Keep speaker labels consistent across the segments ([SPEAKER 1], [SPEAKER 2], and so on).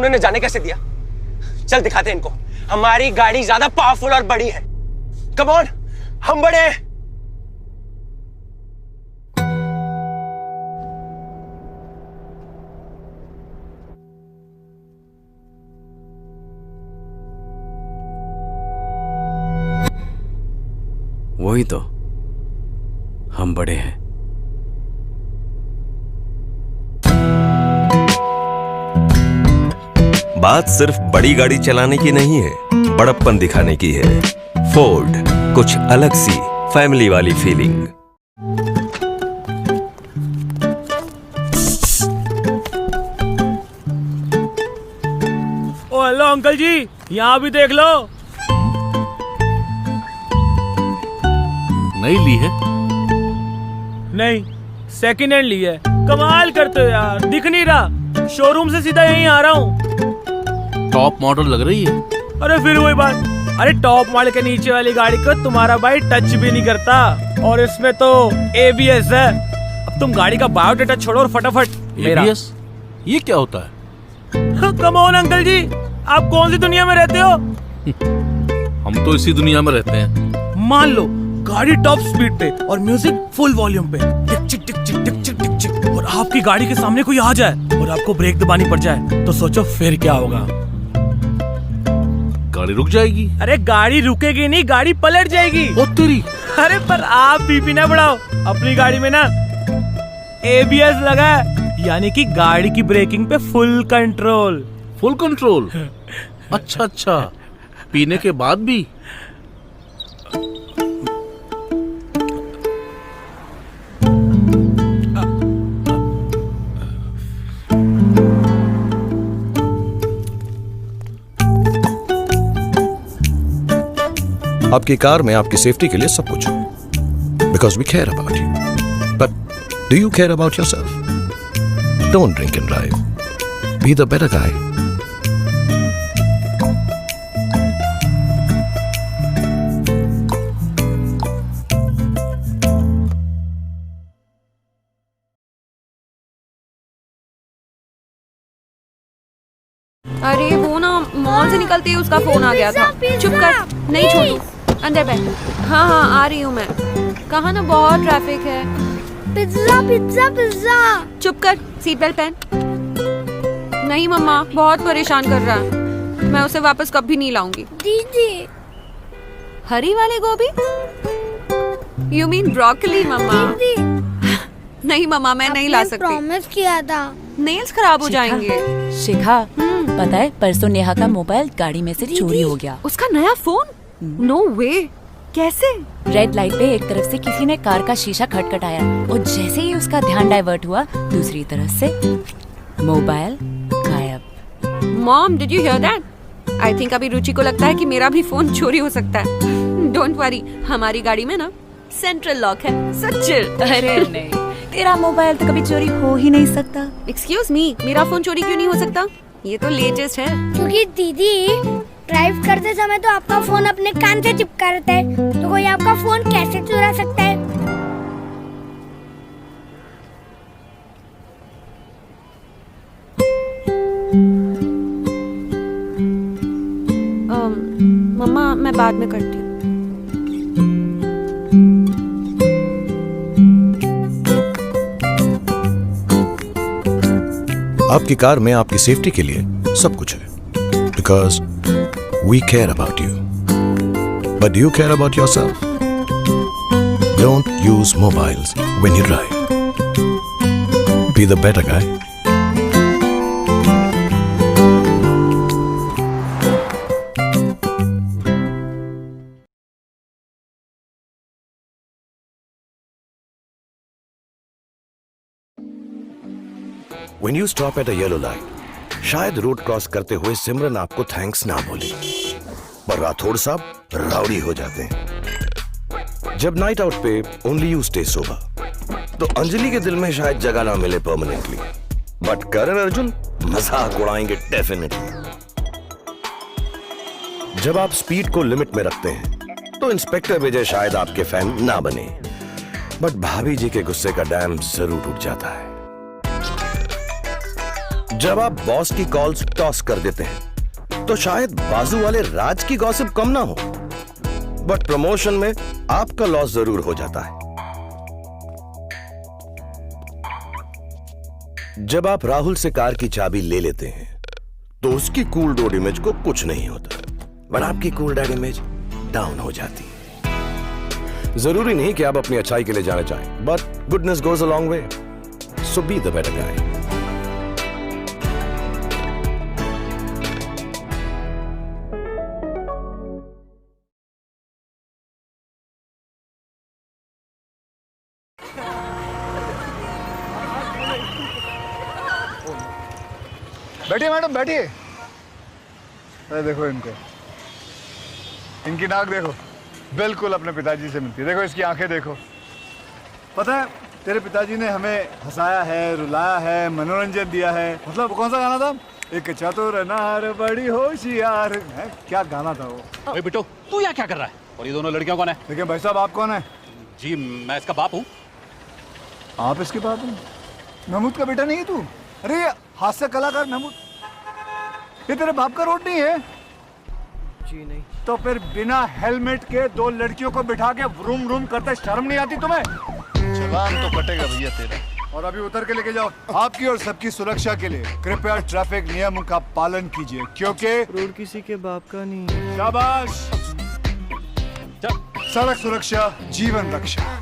[SPEAKER 1] उन्होंने जाने कैसे दिया? चल दिखाते हैं इनको, हमारी गाड़ी ज्यादा पावरफुल और बड़ी है। कम ऑन, हम बड़े हैं।
[SPEAKER 2] वही तो, हम बड़े हैं।
[SPEAKER 3] बात सिर्फ बड़ी गाड़ी चलाने की नहीं है, बड़प्पन दिखाने की है। फोर्ड, कुछ अलग सी फैमिली वाली फीलिंग।
[SPEAKER 4] ओ हेलो अंकल जी, यहाँ भी देख लो।
[SPEAKER 5] नई ली है?
[SPEAKER 4] नहीं, सेकंड हैंड ली है। कमाल करते हो यार, दिख नहीं रहा। शोरूम से सीधा यहीं आ रहा हूँ।
[SPEAKER 5] टॉप मॉडल लग रही है।
[SPEAKER 4] अरे फिर वही बात, अरे टॉप मॉडल के नीचे वाली गाड़ी को तुम्हारा भाई टच भी नहीं करता, और इसमें तो ABS है। अब तुम गाड़ी का बायोडाटा छोड़ो और फटाफट
[SPEAKER 5] ABS? ये क्या होता है?
[SPEAKER 4] कम ऑन अंकल जी, आप कौन सी दुनिया में रहते हो?
[SPEAKER 5] हम तो इसी दुनिया में रहते हैं।
[SPEAKER 4] मान लो गाड़ी टॉप स्पीड पे और म्यूजिक फुल वॉल्यूम पे, टिक चिक टिक चिक टिक चिक टिक चिक, और आपकी गाड़ी के सामने कोई आ जाए और आपको ब्रेक दबानी पड़ जाए, तो सोचो फिर क्या होगा?
[SPEAKER 5] गाड़ी रुक जाएगी।
[SPEAKER 4] अरे गाड़ी रुकेगी नहीं, गाड़ी पलट जाएगी।
[SPEAKER 5] ओ तेरी।
[SPEAKER 4] अरे पर आप बीपी ना बढ़ाओ, अपनी गाड़ी में ना ABS लगा है, यानी कि गाड़ी की ब्रेकिंग पे फुल कंट्रोल।
[SPEAKER 5] Full control? अच्छा अच्छा, पीने के बाद भी?
[SPEAKER 6] आपकी कार में आपकी सेफ्टी के लिए सब कुछ है, because we care about you. But do you care about yourself? Don't drink and drive, be the better guy.
[SPEAKER 7] अरे वो ना मॉल से निकलते ही उसका फोन आ गया था। चुप कर, नहीं छोड़ू, अंदर बैठ। हाँ हाँ आ रही हूँ मैं। कहाँ ना बहुत ट्रैफिक है।
[SPEAKER 8] Pizza pizza pizza.
[SPEAKER 7] चुप कर, सीट बेल्ट पहन। नहीं मम्मा, बहुत परेशान कर रहा है, मैं उसे वापस कभी नहीं लाऊंगी।
[SPEAKER 8] दीदी,
[SPEAKER 7] हरी वाले गोभी? यू मीन ब्रोकली मम्मा? नहीं मम्मा, मैं नहीं ला सकती।
[SPEAKER 8] प्रॉमिस किया था।
[SPEAKER 7] नेल्स खराब हो जाएंगे।
[SPEAKER 9] शिखा, पता है परसों नेहा का मोबाइल गाड़ी में से चोरी हो गया।
[SPEAKER 7] उसका नया फोन? नो वे, कैसे?
[SPEAKER 9] रेड लाइट पे एक तरफ से किसी ने कार का शीशा खटखटाया और जैसे ही उसका ध्यान डाइवर्ट हुआ, दूसरी तरफ से मोबाइल गायब।
[SPEAKER 7] Mom, did you here that? I think अभी रुचि को लगता है कि मेरा भी फोन चोरी हो सकता है। डोंट वरी, हमारी गाड़ी में ना सेंट्रल लॉक है, सो चिल।
[SPEAKER 9] अरे नहीं, तेरा मोबाइल तो कभी चोरी हो ही नहीं सकता।
[SPEAKER 7] एक्सक्यूज मी, मेरा फोन चोरी क्यों नहीं हो सकता? ये तो लेटेस्ट है।
[SPEAKER 8] क्योंकि दीदी ड्राइव करते समय तो आपका फोन अपने कान से चिपका रहता है, तो कोई आपका फोन कैसे चुरा सकता है?
[SPEAKER 7] मम्मा, मैं बाद में करती हूँ।
[SPEAKER 6] आपकी कार में आपकी सेफ्टी के लिए सब कुछ है, because we care about you. But do you care about yourself? Don't use mobiles when you drive, be the better guy. When you stop at a yellow light, शायद रोड क्रॉस करते हुए सिमरन आपको thanks ना बोले, पर राठौड़ साहब rowdy हो जाते हैं। जब नाइट आउट पे ओनली यू स्टे सोबर, तो अंजलि के दिल में शायद जगह ना मिले परमानेंटली, बट करण अर्जुन मजाक उड़ाएंगे डेफिनेटली। जब आप स्पीड को लिमिट में रखते हैं तो इंस्पेक्टर विजय शायद आपके फैन ना बने, बट भाभी जी के गुस्से का डैम जरूर टूट जाता है। जब आप बॉस की कॉल्स टॉस कर देते हैं तो शायद बाजू वाले राज की गॉसिप कम ना हो, बट प्रमोशन में आपका लॉस जरूर हो जाता है। जब आप राहुल से कार की चाबी ले लेते हैं तो उसकी कूल डैड इमेज को कुछ नहीं होता, बट आपकी कूल डैड इमेज डाउन हो जाती है। जरूरी नहीं कि आप अपनी अच्छाई के लिए जाना चाहें, but goodness goes a long way, so be the better guy.
[SPEAKER 10] बैठिए मैडम बैठिए। अरे देखो इनको, इनकी नाक देखो, बिल्कुल अपने पिताजी से मिलती है। देखो इसकी आंखें देखो। पता है तेरे पिताजी ने हमें हंसाया है, रुलाया है, मनोरंजन दिया है। मतलब कौन सा गाना था? एक चतुर नार बड़ी होशियार है, क्या गाना था वो?
[SPEAKER 5] ओए बिट्टू, तू यहाँ क्या कर रहा है? और ये दोनों लड़कियां कौन है?
[SPEAKER 10] देखिए भाई साहब, आप कौन है?
[SPEAKER 5] जी मैं इसका बाप हूँ।
[SPEAKER 10] आप इसके बाप हैं? महमूद का बेटा नहीं है तू? अरे ये हास्य कलाकार महमूद, ये तेरे बाप का रोड नहीं है?
[SPEAKER 1] जी नहीं।
[SPEAKER 10] तो फिर बिना हेलमेट के दो लड़कियों को बिठा के व्रूम व्रूम करते शर्म नहीं आती तुम्हें?
[SPEAKER 11] चलान तो कटेगा भैया तेरा।
[SPEAKER 10] और अभी उतर के लेके जाओ। आपकी और सबकी सुरक्षा के लिए कृपया ट्रैफिक नियमों का पालन कीजिए, क्योंकि
[SPEAKER 1] रोड किसी के बाप का नहीं है।
[SPEAKER 10] शाबाश। सड़क सुरक्षा जीवन रक्षा।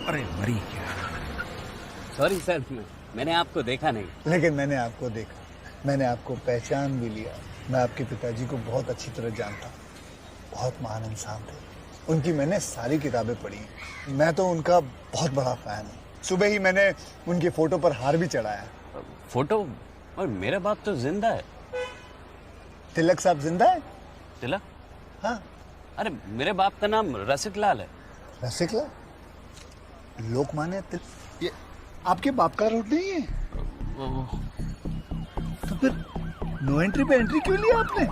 [SPEAKER 11] अरे मरी क्या?
[SPEAKER 2] सॉरी सर, मैंने आपको देखा नहीं।
[SPEAKER 10] लेकिन मैंने आपको देखा, मैंने आपको पहचान भी लिया। मैं आपके पिताजी को बहुत अच्छी तरह जानता हूँ, बहुत महान इंसान थे। उनकी मैंने सारी किताबें पढ़ी, मैं तो उनका बहुत बड़ा फैन हूँ। सुबह ही मैंने उनकी फोटो पर हार भी चढ़ाया।
[SPEAKER 2] फोटो? और मेरा बाप तो जिंदा है।
[SPEAKER 10] तिलक साहब जिंदा है?
[SPEAKER 2] तिलक?
[SPEAKER 10] हाँ।
[SPEAKER 2] अरे मेरे बाप का नाम रसिक लाल है।
[SPEAKER 10] रसिक लाल? लोकमान्य तिलक? ये आपके बाप का रोड नहीं है? तो फिर नो एंट्री पे एंट्री क्यों लिया आपने?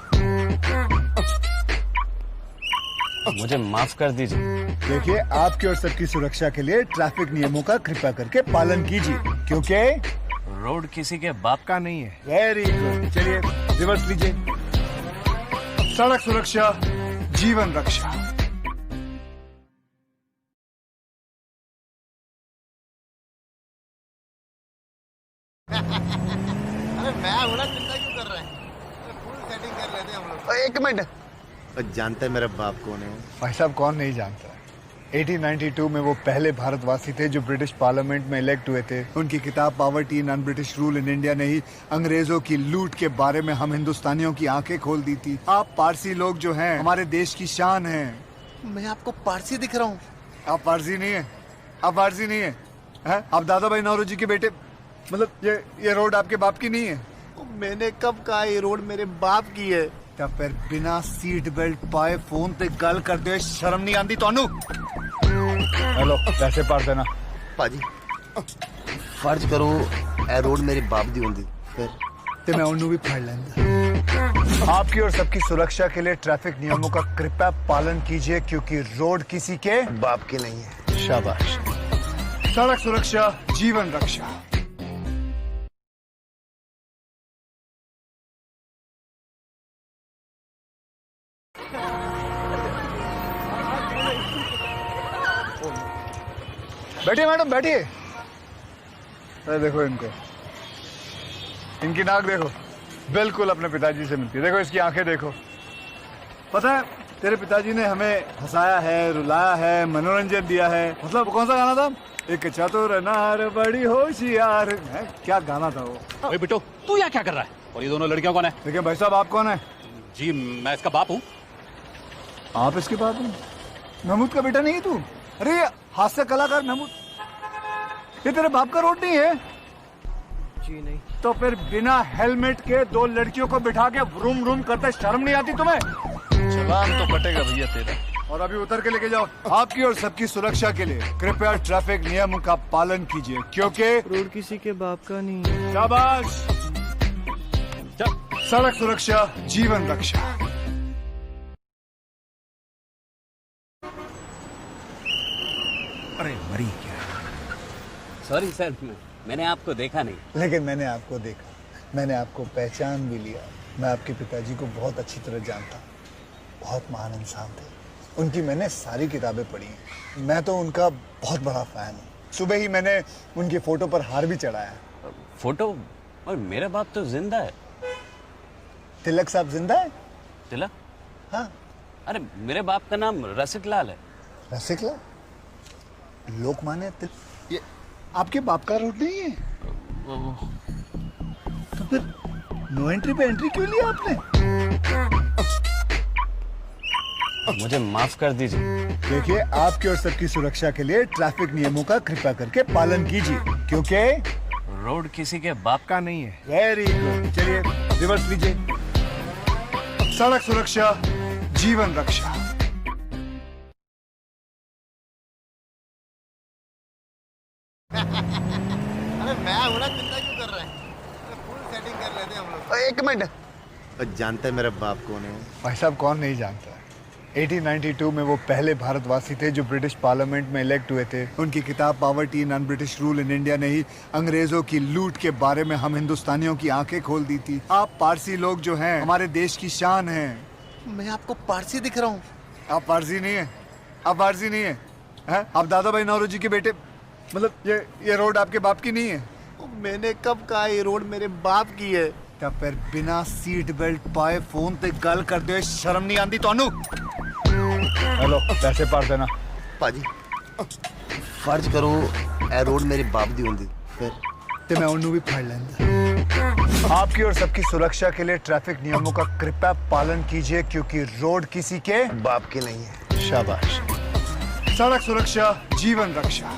[SPEAKER 2] मुझे माफ कर दीजिए।
[SPEAKER 10] देखिए, आपकी और सबकी सुरक्षा के लिए ट्रैफिक नियमों का कृपया करके पालन कीजिए, क्योंकि
[SPEAKER 2] रोड किसी के बाप का नहीं है।
[SPEAKER 10] Very good. चलिए रिवर्स लीजिए। सड़क सुरक्षा जीवन रक्षा।
[SPEAKER 11] अरे मैं बड़ा चिंता क्यों कर रहे हैं? फुल सेटिंग कर लेते हैं हम लोग।
[SPEAKER 10] एक मिनट।
[SPEAKER 11] जानते हैं मेरा बाप कौन है?
[SPEAKER 10] भाई साहब, कौन नहीं जानता? 1892 में वो पहले भारतवासी थे जो ब्रिटिश पार्लियामेंट में इलेक्ट हुए थे। उनकी किताब poverty non British rule in India ने ही अंग्रेजों की लूट के बारे में हम हिंदुस्तानियों की आंखें खोल दी थी। आप पारसी लोग जो हैं हमारे देश की शान हैं।
[SPEAKER 11] मैं आपको पारसी दिख रहा हूँ।
[SPEAKER 10] आप पारसी नहीं है, आप पारसी नहीं है, हैं? आप दादा भाई नौरोजी के बेटे। मतलब ये रोड आपके बाप की नहीं है?
[SPEAKER 11] मैंने कब कहा ये रोड मेरे बाप की है?
[SPEAKER 10] तब फिर बिना सीट बेल्ट पाए फोन पे गल करते हुए शर्म नहीं आती तो? हेलो, पैसे पार देना।
[SPEAKER 11] पाजी फर्ज करो ए रोड मेरे बाप दी होंदी फिर
[SPEAKER 10] ते मैं उन्हें भी फाड़ लेंदा। आपकी और सबकी सुरक्षा के लिए ट्रैफिक नियमों का कृपया पालन कीजिए, क्योंकि रोड किसी के
[SPEAKER 11] बाप के नहीं है।
[SPEAKER 10] शाबाश। सड़क सुरक्षा जीवन रक्षा। बैठिए मैडम बैठिए। अरे देखो इनको, इनकी नाक देखो, बिल्कुल अपने पिताजी से मिलती है। देखो इसकी आंखें देखो। पता है तेरे पिताजी ने हमें हंसाया है, रुलाया है, मनोरंजन दिया है। मतलब कौन सा गाना था? एक चतुर नार बड़ी होशियार है, क्या गाना था वो?
[SPEAKER 5] ओए बिट्टू, तू यहाँ क्या कर रहा है? और ये दोनों लड़कियां कौन है?
[SPEAKER 10] देखिए भाई साहब, आप कौन है?
[SPEAKER 5] जी मैं इसका बाप हूँ।
[SPEAKER 10] आप इसके बाप हैं? महमूद का बेटा नहीं है तू? अरे ये हास्य कलाकार महमूद, ये तेरे बाप का रोड नहीं है?
[SPEAKER 1] जी नहीं।
[SPEAKER 10] तो फिर बिना हेलमेट के दो लड़कियों को बिठा के व्रूम व्रूम करते शर्म नहीं आती तुम्हें?
[SPEAKER 11] चलान तो कटेगा भैया तेरा।
[SPEAKER 10] और अभी उतर के लेके जाओ। आपकी और सबकी सुरक्षा के लिए कृपया ट्रैफिक नियमों का पालन कीजिए, क्योंकि
[SPEAKER 1] रोड किसी के बाप का नहीं है।
[SPEAKER 10] शाबाश। सड़क सुरक्षा जीवन रक्षा। मरी क्या?
[SPEAKER 2] सॉरी सर, मैंने आपको देखा नहीं।
[SPEAKER 10] लेकिन मैंने आपको देखा, मैंने आपको पहचान भी लिया। मैं आपके पिताजी को बहुत अच्छी तरह जानता हूँ, बहुत महान इंसान थे। उनकी मैंने सारी किताबें पढ़ी हैं। मैं तो उनका बहुत बड़ा फैन हूँ। सुबह ही मैंने उनकी फोटो पर हार भी चढ़ाया।
[SPEAKER 2] फोटो? और मेरा बाप तो जिंदा है।
[SPEAKER 10] तिलक साहब जिंदा है?
[SPEAKER 2] तिलक?
[SPEAKER 10] हाँ।
[SPEAKER 2] अरे मेरे बाप का नाम रसिक लाल है।
[SPEAKER 10] रसिक लाल? लोकमान्य तिलक? ये आपके बाप का रोड नहीं है? तो फिर नो एंट्री पे एंट्री क्यों लिया आपने?
[SPEAKER 2] मुझे माफ कर दीजिए।
[SPEAKER 10] देखिए, आपकी और सबकी सुरक्षा के लिए ट्रैफिक नियमों का कृपया करके पालन कीजिए, क्योंकि
[SPEAKER 2] रोड किसी के बाप का नहीं है।
[SPEAKER 10] Very good. चलिए रिवर्स लीजिए। सड़क सुरक्षा, जीवन रक्षा।
[SPEAKER 11] अरे मैं हूं ना, चिंता क्यों कर रहे हैं? फुल सेटिंग कर लेते हैं हम लोग। एक मिनट, जानते हैं मेरा बाप कौन है?
[SPEAKER 10] भाई साहब, कौन नहीं जानता है। 1892 में वो पहले भारतवासी थे जो ब्रिटिश पार्लियामेंट में इलेक्ट हुए थे। उनकी किताब poverty in British rule in India ने ही अंग्रेजों की लूट के बारे में हम हिंदुस्तानियों की आंखें खोल दी थी। आप पारसी लोग जो हैं हमारे देश की शान हैं।
[SPEAKER 11] मैं आपको पारसी दिख रहा हूँ?
[SPEAKER 10] आप पारसी नहीं है, आप पारसी नहीं है, आप दादा भाई नौरोजी के बेटे। मतलब ये रोड आपके बाप की नहीं है?
[SPEAKER 11] मैंने कब कहा ये रोड मेरे बाप की है?
[SPEAKER 10] तब फिर बिना सीट बेल्ट पाए फोन पे गल कर दे, शर्म नहीं आती तोनू? हेलो, पैसे पार देना।
[SPEAKER 11] पाजी फर्ज करो ए रोड मेरे बाप दी होंदी, फिर
[SPEAKER 10] ते मैं उन्हें भी फाड़ लेंदा। आपकी और सबकी सुरक्षा के लिए ट्रैफिक नियमों का कृपया पालन कीजिए, क्योंकि रोड किसी के
[SPEAKER 11] बाप के नहीं है।
[SPEAKER 10] शाबाश। सड़क सुरक्षा, जीवन रक्षा।